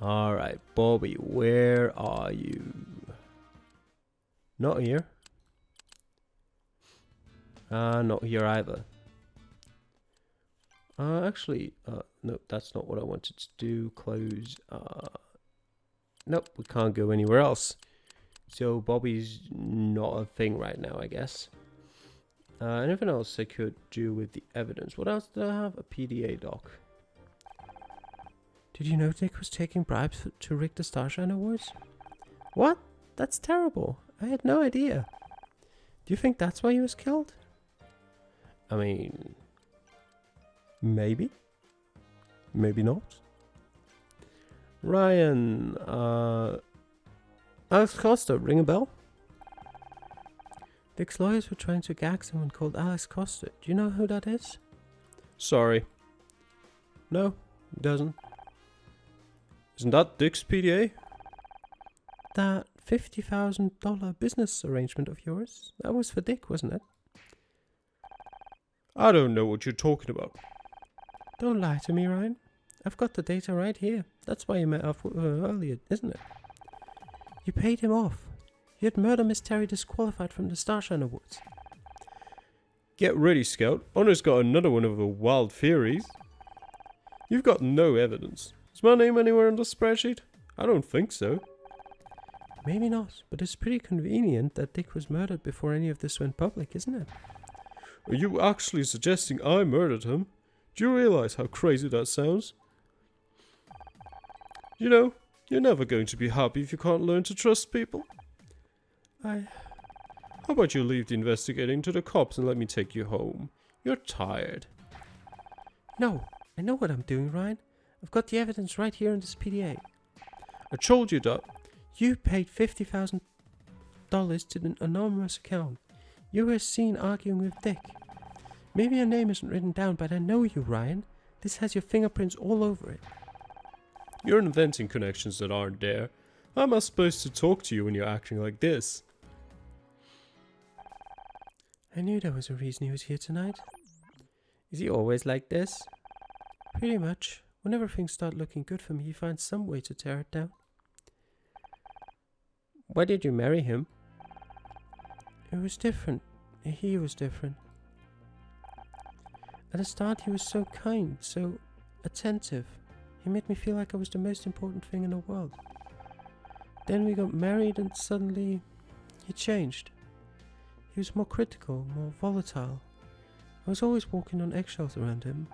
Alright, Bobby, where are you? Not here. Not here either. Actually, no, that's not what I wanted to do. Close. Nope, we can't go anywhere else. So Bobby's not a thing right now, I guess. Anything else I could do with the evidence? What else did I have? A PDA doc. Did you know Dick was taking bribes to rig the Starshine Awards? What? That's terrible. I had no idea. Do you think that's why he was killed? I mean, maybe. Maybe not. Ryan, Alex Costa, ring a bell? Dick's lawyers were trying to gag someone called Alex Costa. Do you know who that is? Sorry. No, it doesn't. Isn't that Dick's PDA? That $50,000 business arrangement of yours? That was for Dick, wasn't it? I don't know what you're talking about. Don't lie to me, Ryan. I've got the data right here. That's why you met up earlier, isn't it? You paid him off. You had murder Miss Terry disqualified from the Starshine Awards. Get ready, Scout. Honor's got another one of her wild theories. You've got no evidence. Is my name anywhere on the spreadsheet? I don't think so. Maybe not, but it's pretty convenient that Dick was murdered before any of this went public, isn't it? Are you actually suggesting I murdered him? Do you realize how crazy that sounds? You know, you're never going to be happy if you can't learn to trust people. How about you leave the investigating to the cops and let me take you home? You're tired. No, I know what I'm doing, Ryan. I've got the evidence right here in this PDA. I told you that. You paid $50,000 to an anonymous account. You were seen arguing with Dick. Maybe your name isn't written down, but I know you, Ryan. This has your fingerprints all over it. You're inventing connections that aren't there. How am I supposed to talk to you when you're acting like this? I knew there was a reason he was here tonight. Is he always like this? Pretty much. Whenever things start looking good for me, he finds some way to tear it down. Why did you marry him? It was different. He was different. At the start he was so kind, so attentive. He made me feel like I was the most important thing in the world. Then we got married and suddenly he changed. He was more critical, more volatile. I was always walking on eggshells around him.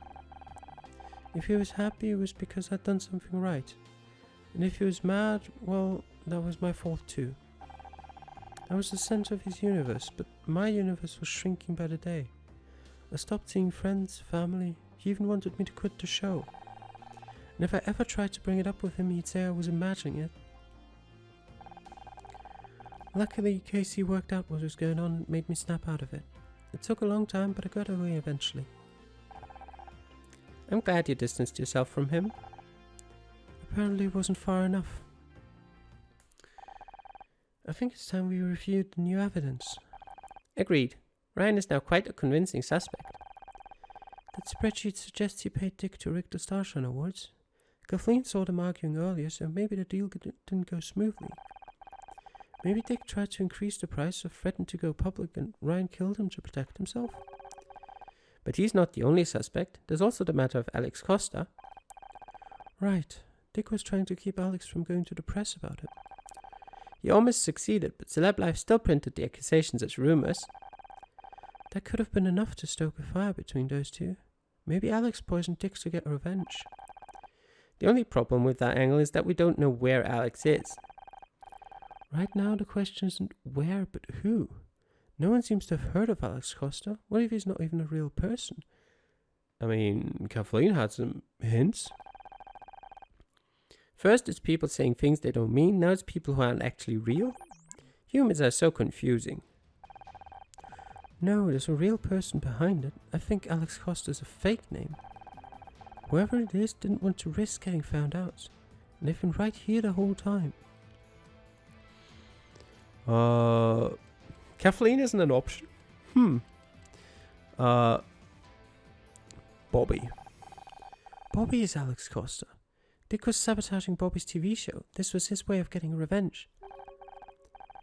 If he was happy, it was because I'd done something right. And if he was mad, well, that was my fault too. I was the center of his universe, but my universe was shrinking by the day. I stopped seeing friends, family. He even wanted me to quit the show. And if I ever tried to bring it up with him, he'd say I was imagining it. Luckily, Casey worked out what was going on and made me snap out of it. It took a long time, but I got away eventually. I'm glad you distanced yourself from him. Apparently it wasn't far enough. I think it's time we reviewed the new evidence. Agreed. Ryan is now quite a convincing suspect. That spreadsheet suggests he paid Dick to rig the Starshine Awards. Kathleen saw them arguing earlier, so maybe the deal didn't go smoothly. Maybe Dick tried to increase the price or threatened to go public and Ryan killed him to protect himself. But he's not the only suspect. There's also the matter of Alex Costa. Right. Dick was trying to keep Alex from going to the press about it. He almost succeeded, but Celeb Life still printed the accusations as rumors. That could have been enough to stoke a fire between those two. Maybe Alex poisoned Dick to get revenge. The only problem with that angle is that we don't know where Alex is. Right now the question isn't where, but who. No one seems to have heard of Alex Costa. What if he's not even a real person? I mean, Kathleen had some hints. First it's people saying things they don't mean, now it's people who aren't actually real. Humans are so confusing. No, there's a real person behind it. I think Alex Costa's a fake name. Whoever it is didn't want to risk getting found out. And they've been right here the whole time. Kathleen isn't an option. Bobby. Bobby is Alex Costa. Dick was sabotaging Bobby's TV show. This was his way of getting revenge.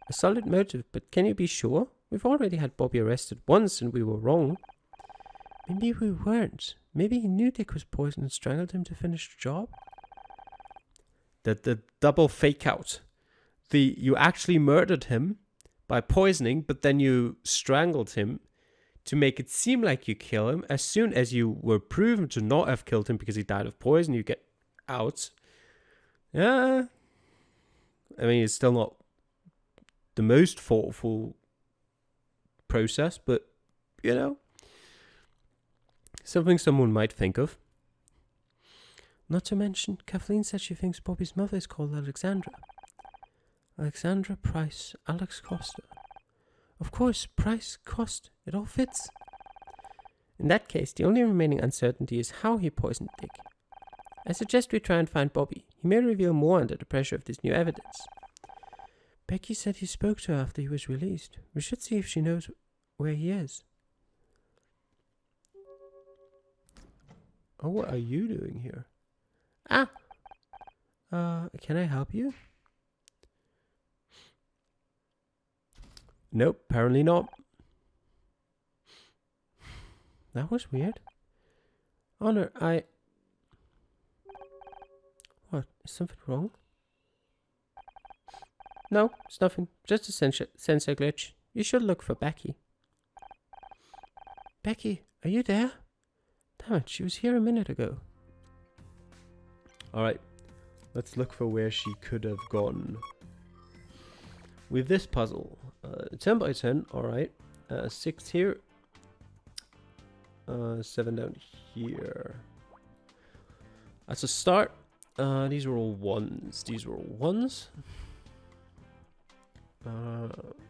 A solid motive, but can you be sure? We've already had Bobby arrested once and we were wrong. Maybe we weren't. Maybe he knew Dick was poisoned and strangled him to finish the job. The double fake out. You actually murdered him by poisoning, but then you strangled him to make it seem like you kill him. As soon as you were proven to not have killed him because he died of poison, you get out. Yeah. I mean, it's still not the most thoughtful process, but, you know, something someone might think of. Not to mention, Kathleen said she thinks Bobby's mother is called Alexandra. Alexandra Price, Alex Costa. Of course, Price, Cost, it all fits. In that case, the only remaining uncertainty is how he poisoned Dick. I suggest we try and find Bobby. He may reveal more under the pressure of this new evidence. Becky said he spoke to her after he was released. We should see if she knows where he is. Oh, what are you doing here? Can I help you? Nope, apparently not. That was weird. Honor, What? Is something wrong? No, it's nothing. Just a sensor glitch. You should look for Becky. Becky, are you there? Damn it, she was here a minute ago. Alright, let's look for where she could have gone. With this puzzle, 10 by 10, alright. 6 here. 7 down here. That's a start. These are all ones. These are all ones.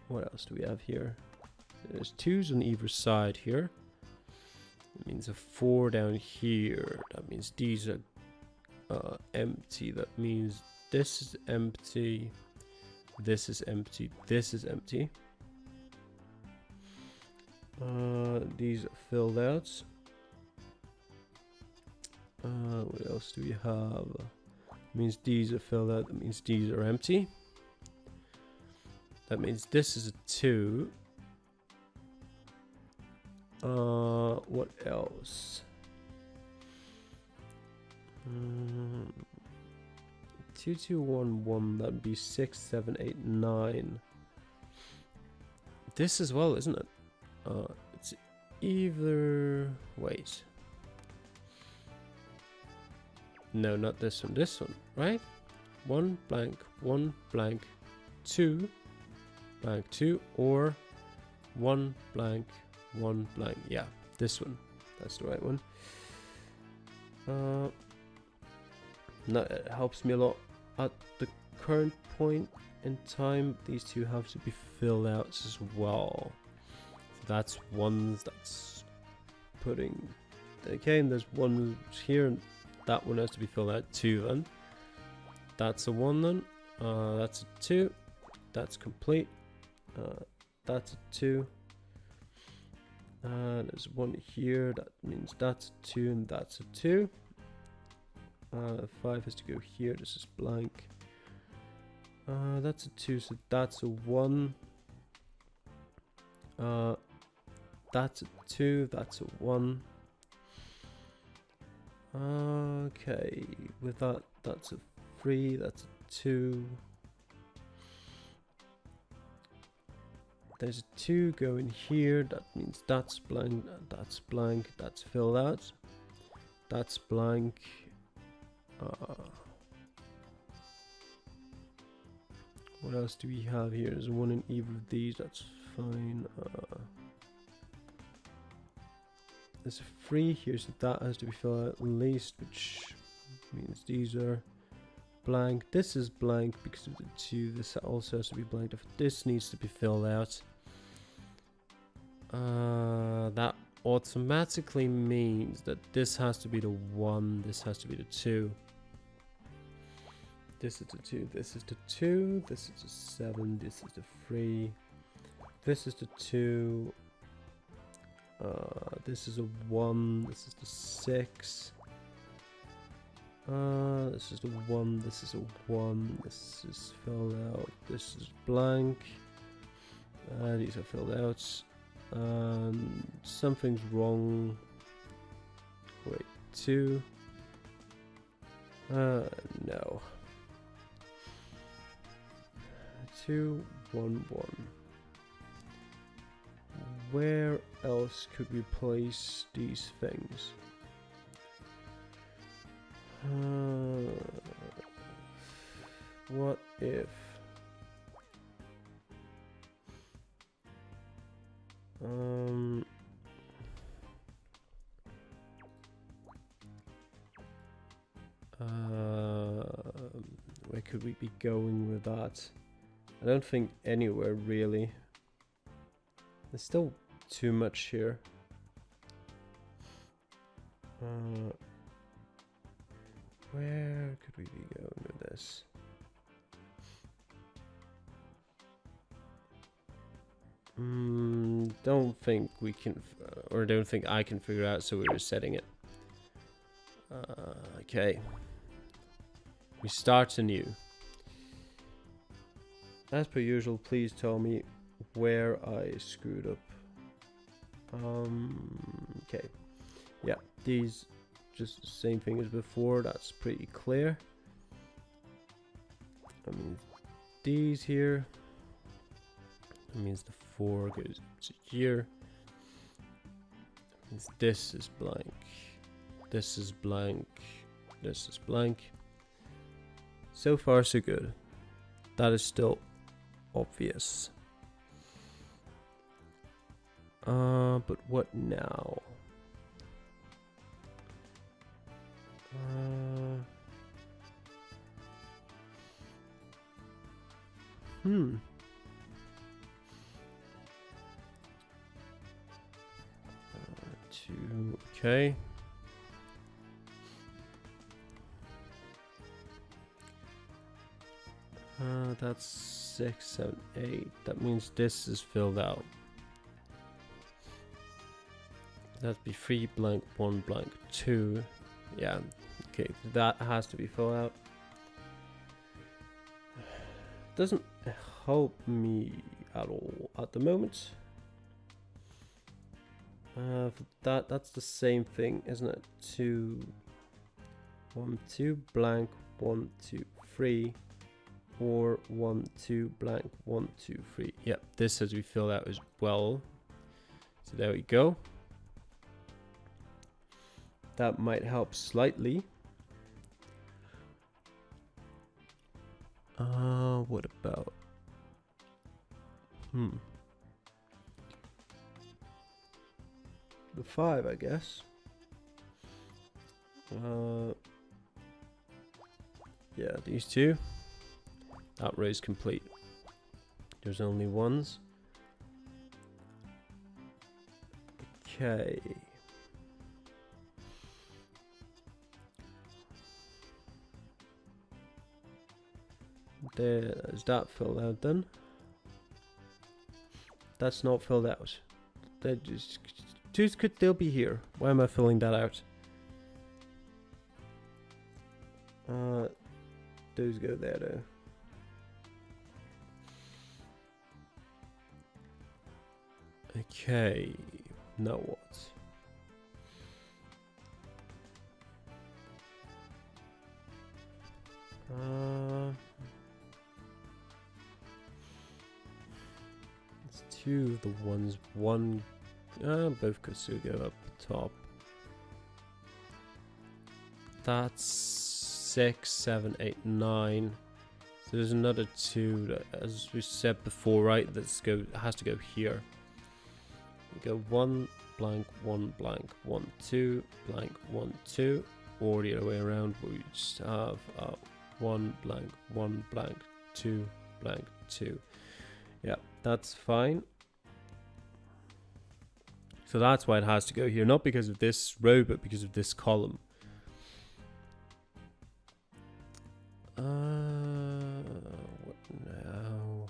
What else do we have here? There's 2s on either side here. That means a 4 down here. That means these are empty. That means this is empty. This is empty. This is empty. These are filled out. What else do we have? That means these are filled out. That means these are empty. That means this is a 2. What else? 2, 2, 1, 1. That'd be 6, 7, 8, 9. This as well, isn't it? It's either. Wait. No, not this one. This one, right? 1 blank, 1 blank, 2 blank, 2, or 1 blank, 1 blank. Yeah, this one. That's the right one. No, it helps me a lot. At the current point in time, these two have to be filled out as well. So that's ones that's putting. Okay, and there's one here, and that one has to be filled out 2 then. That's a 1 then. That's a 2. That's complete. That's a 2. There's 1 here. That means that's a 2 and that's a 2. 5 has to go here. This is blank. That's a 2, so that's a 1. That's a 2. That's a 1. Okay, with that, that's a 3. That's a 2. There's a 2 going here. That means that's blank. That's blank. That's filled out. That's blank. What else do we have here? There's 1 in either of these. That's fine. There's a 3 here, so that has to be filled out at least, which means these are blank. This is blank because of the 2. This also has to be blank. If this needs to be filled out, that automatically means that this has to be the 1. This has to be the 2. This is the 2, this is the 2, this is the 7, this is the 3, this is the 2, this is a 1, this is the 6, This is the 1, this is a 1, this is filled out, this is blank. These are filled out. Something's wrong. Wait, 2. No. 2, 1, 1. Where else could we place these things? What if where could we be going with that? I don't think anywhere really. There's still too much here. Where could we be going with this? Don't think we can, or don't think I can figure out, so we're resetting it. Okay. We start anew. As per usual, please tell me where I screwed up. Okay. Yeah, these just the same thing as before, that's pretty clear. I mean, these here. That means the 4 goes to here. That means this is blank. This is blank. This is blank. So far, so good. That is still obvious. But what now? Okay. That's 6, 7, 8. That means this is filled out. That'd be 3 blank, 1 blank, 2. Yeah. Okay, that has to be filled out. Doesn't help me at all at the moment. That's the same thing, isn't it? 2, 1, 2 blank, 1, 2, 3, or 1, 2 blank, 1, 2, 3. Yep, this has to be filled out as well. So there we go. That might help slightly. What about? The 5, I guess. Yeah, these two. That row is complete. There's only ones. Okay. There's that filled out then. That's not filled out. That just twos could still be here. Why am I filling that out? Those go there though. Okay, now what? It's two of the ones. One, both could still go up top. That's 6, 7, 8, 9. So there's another 2 that, as we said before, right? Has to go here. We go 1 blank, 1 blank, 1 2 blank, 1 2, or the other way around. We just have 1 blank, 1 blank, 2 blank, 2. Yeah, that's fine. So that's why it has to go here, not because of this row, but because of this column. What now?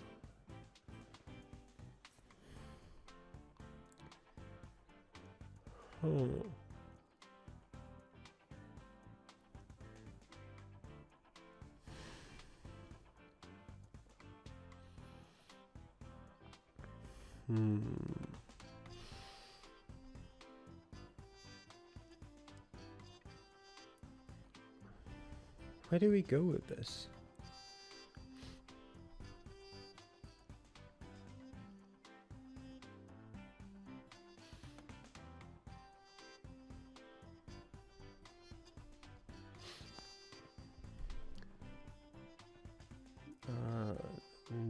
Where do we go with this?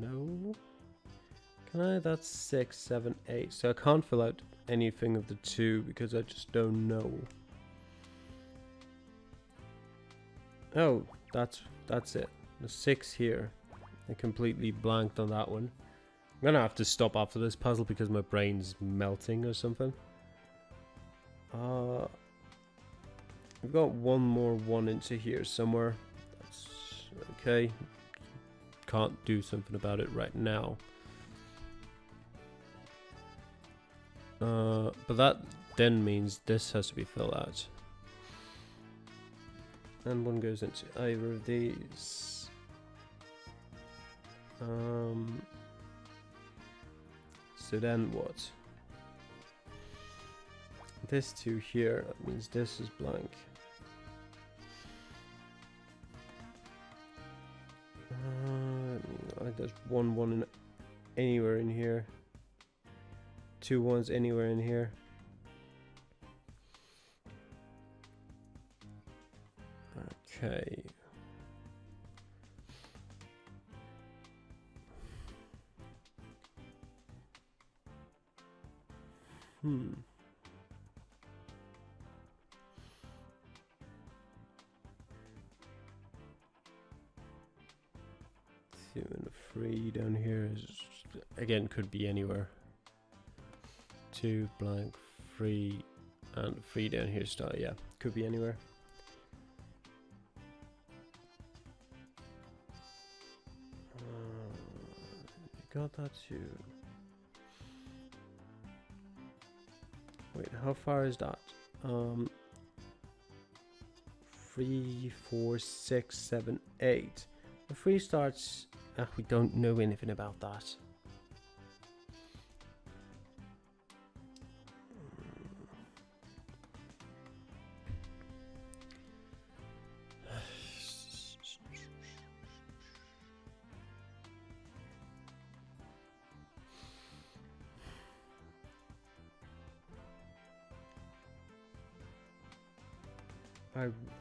No. Can I? That's 6, 7, 8. So I can't fill out anything of the 2 because I just don't know. Oh, that's it. The 6 here. I completely blanked on that one. I'm gonna have to stop after this puzzle because my brain's melting or something. We've got one more 1 into here somewhere. That's okay. Can't do something about it right now. But that then means this has to be filled out. And 1 goes into either of these. So then what? This 2 here, that means this is blank. Like there's 1 1 in anywhere in here. 2 1s anywhere in here. Okay. Hmm. 2 and a 3 down here is again could be anywhere. 2 blank 3 and 3 down here start, yeah, could be anywhere. Got that too. Wait, how far is that? 3, 4, 6, 7, 8. The 3 starts. We don't know anything about that.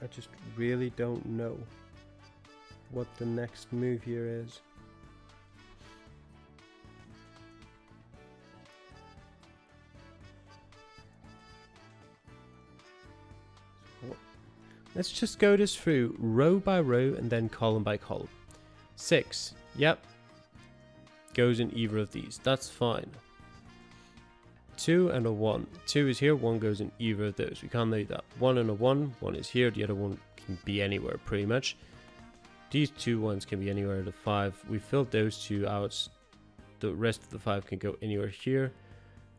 I just really don't know what the next move here is. Let's just go this through row by row and then column by column. 6, yep, goes in either of these, that's fine. 2 and a 1. 2 is here, 1 goes in either of those. We can't leave that. 1 and a 1, 1 is here, the other one can be anywhere pretty much. These 2 1s can be anywhere. The 5, we filled those 2 out. The rest of the 5 can go anywhere here.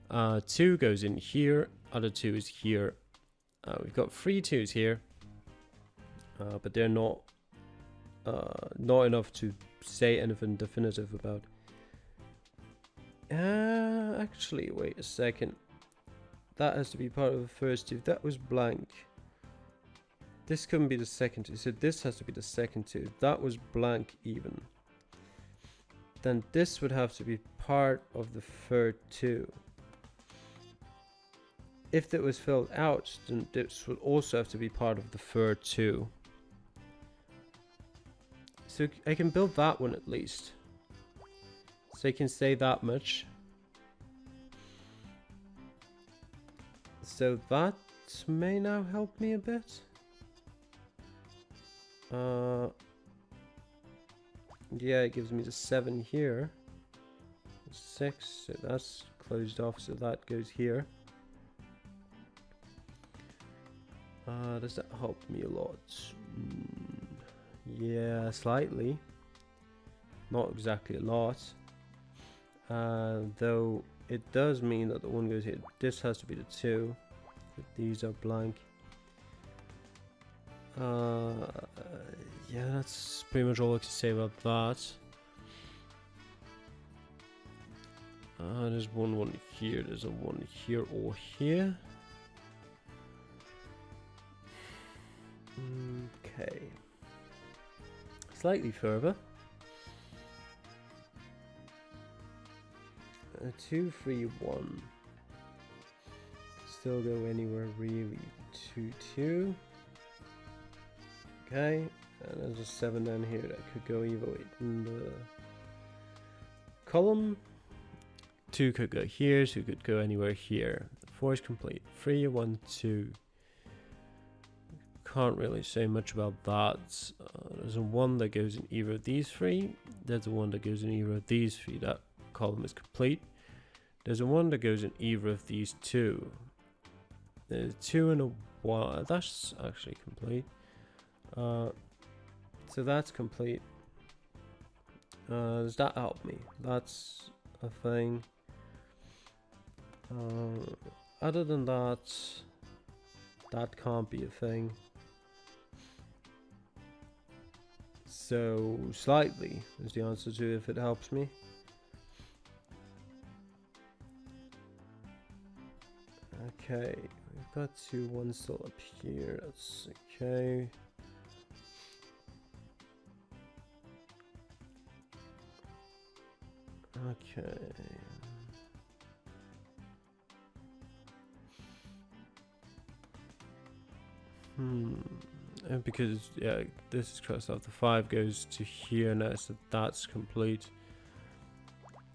2 goes in here, other 2 is here. We've got 3 2s here, but they're not enough to say anything definitive about. Actually, wait a second. That has to be part of the first 2. That was blank. This couldn't be the second 2. So this has to be the second 2. That was blank even. Then this would have to be part of the third 2. If it was filled out, then this would also have to be part of the third 2. So I can build that one at least. So I can say that much. So that may now help me a bit. Yeah, it gives me the 7 here. 6, so that's closed off, so that goes here. Does that help me a lot? Yeah, slightly. Not exactly a lot. Though it does mean that the 1 goes here. This has to be the 2. These are blank. Yeah, that's pretty much all I can say about that. There's one here, there's a one here or here. Okay. Slightly further. 2, 3, 1. Still go anywhere really. 2, 2. Okay. And there's a 7 down here that could go either way in the column. 2 could go here, 2 could go anywhere here. 4 is complete. 3, 1, 2. Can't really say much about that. There's a 1 that goes in either of these 3. There's a 1 that goes in either of these 3. That column is complete. There's a 1 that goes in either of these 2. There's 2 and a 1. That's actually complete. So that's complete. Does that help me? That's a thing. Other than that, that can't be a thing. So slightly is the answer to if it helps me. Okay, we've got 2, 1 still up here. That's okay. Okay. And because yeah, this is crossed off. The 5 goes to here now, so that's complete.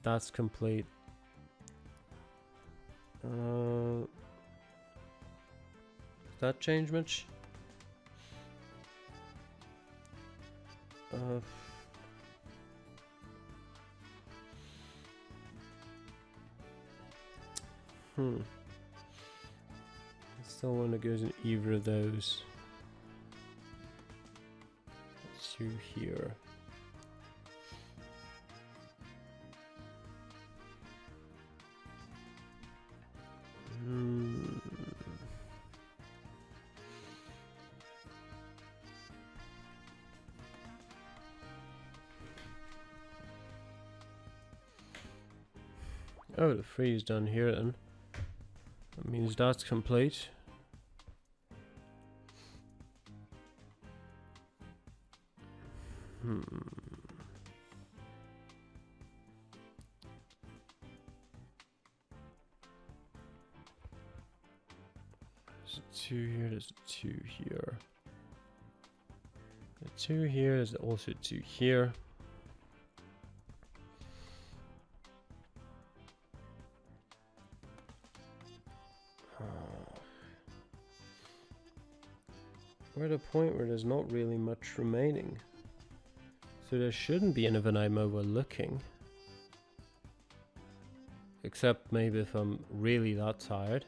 That's complete. Does that change much? Still one that goes in either of those. 2 here. Oh, the 3 is done here then. That means that's complete. There's a 2 here, there's a 2 here. A 2 here, there's also a 2 here. We're at a point where there's not really much remaining. So there shouldn't be anything I'm overlooking. Except maybe if I'm really that tired.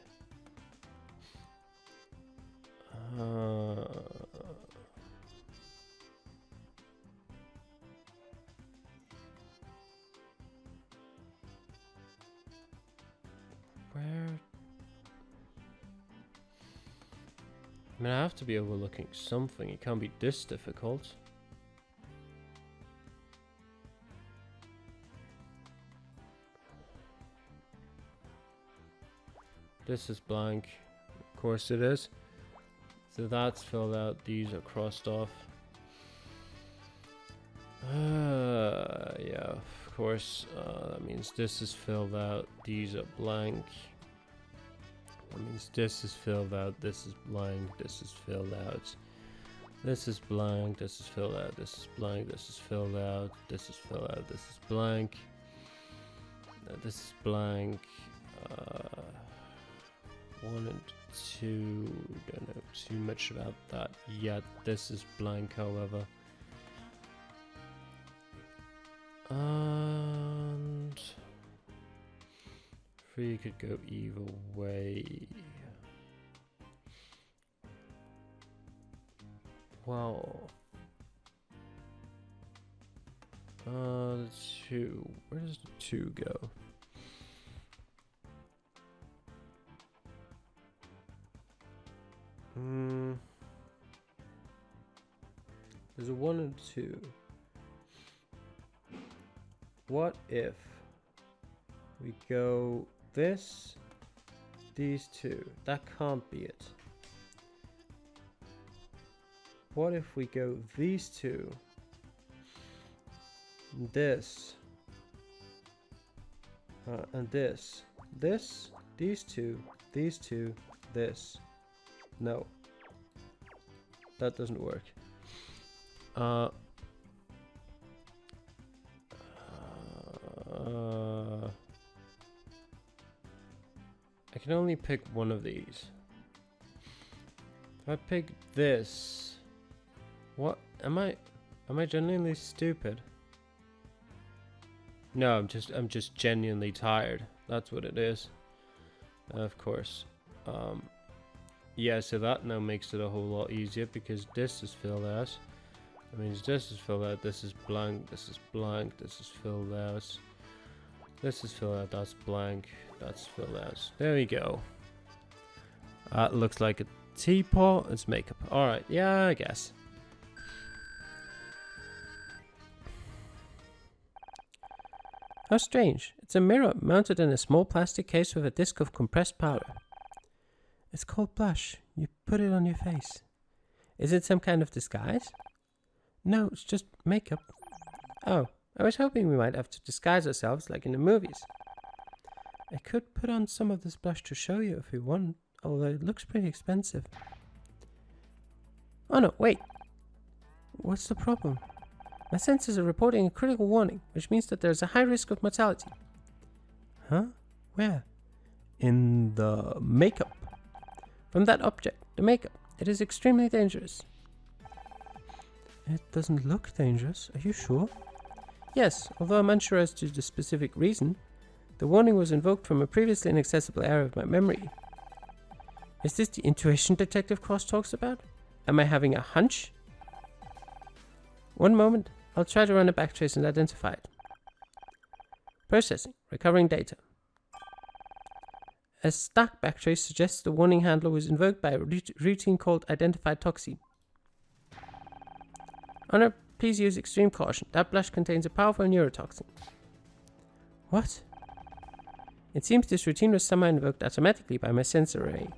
Where? I mean, I have to be overlooking something. It can't be this difficult. This is blank. Of course it is. So that's filled out. These are crossed off. Yeah, of course. That means this is filled out. These are blank. That means this is filled out. This is blank. This is filled out. This is blank. This is filled out. This is blank. This is filled out. This is filled out. This is blank. This is blank. 1 and 2. Don't know too much about that yet. This is blank, however. And 3 could go either way. Wow. 2. Where does the 2 go? There's a 1 and 2. What if We go this, these two. That can't be it. What if we go these two, this, and this, these two, this. No, that doesn't work. I can only pick one of these. If I pick this, what am I genuinely stupid? No, I'm just genuinely tired. That's what it is. Of course. Yeah, so that now makes it a whole lot easier because this is filled out. That means this is filled out, this is blank, this is blank, this is filled out. This is filled out, that's blank, that's filled out. There we go. That looks like a teapot, it's makeup. Alright, yeah, I guess. How strange. It's a mirror mounted in a small plastic case with a disc of compressed powder. It's called blush. You put it on your face. Is it some kind of disguise? No, it's just makeup. Oh, I was hoping we might have to disguise ourselves like in the movies. I could put on some of this blush to show you if you want, although it looks pretty expensive. Oh no, wait. What's the problem? My senses are reporting a critical warning, which means that there's a high risk of mortality. Huh? Where? In the makeup. From that object, the makeup. It is extremely dangerous. It doesn't look dangerous. Are you sure? Yes, although I'm unsure as to the specific reason. The warning was invoked from a previously inaccessible area of my memory. Is this the intuition Detective Cross talks about? Am I having a hunch? One moment. I'll try to run a backtrace and identify it. Processing. Recovering data. A stack backtrace suggests the warning handler was invoked by a routine called Identified Toxin. Honor, please use extreme caution. That blush contains a powerful neurotoxin. What? It seems this routine was somehow invoked automatically by my sensor array.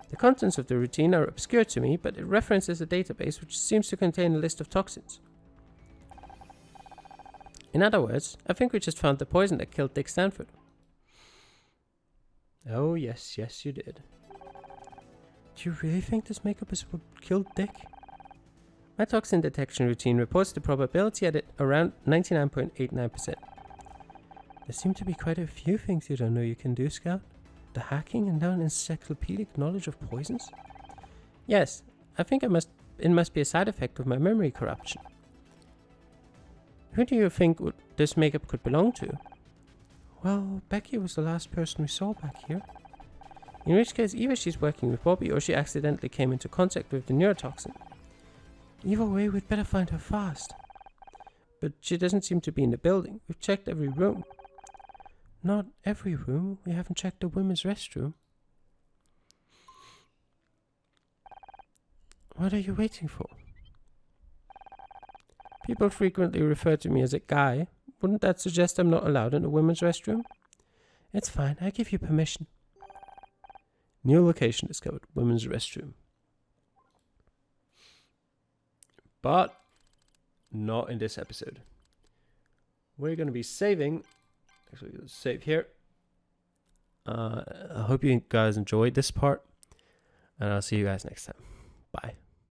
The contents of the routine are obscure to me, but it references a database which seems to contain a list of toxins. In other words, I think we just found the poison that killed Dick Stanford. Oh yes, yes you did. Do you really think this makeup is what killed Dick? My toxin detection routine reports the probability at around 99.89%. There seem to be quite a few things you don't know you can do, Scout. The hacking and now an encyclopedic knowledge of poisons? Yes, I think it must be a side effect of my memory corruption. Who do you think this makeup could belong to? Well, Becky was the last person we saw back here. In which case, either she's working with Bobby or she accidentally came into contact with the neurotoxin. Either way, we'd better find her fast. But she doesn't seem to be in the building. We've checked every room. Not every room. We haven't checked the women's restroom. What are you waiting for? People frequently refer to me as a guy. Wouldn't that suggest I'm not allowed in the women's restroom? It's fine. I give you permission. New location discovered. Women's restroom. But not in this episode. We're going to be saving. Actually, let's save here. I hope you guys enjoyed this part. And I'll see you guys next time. Bye.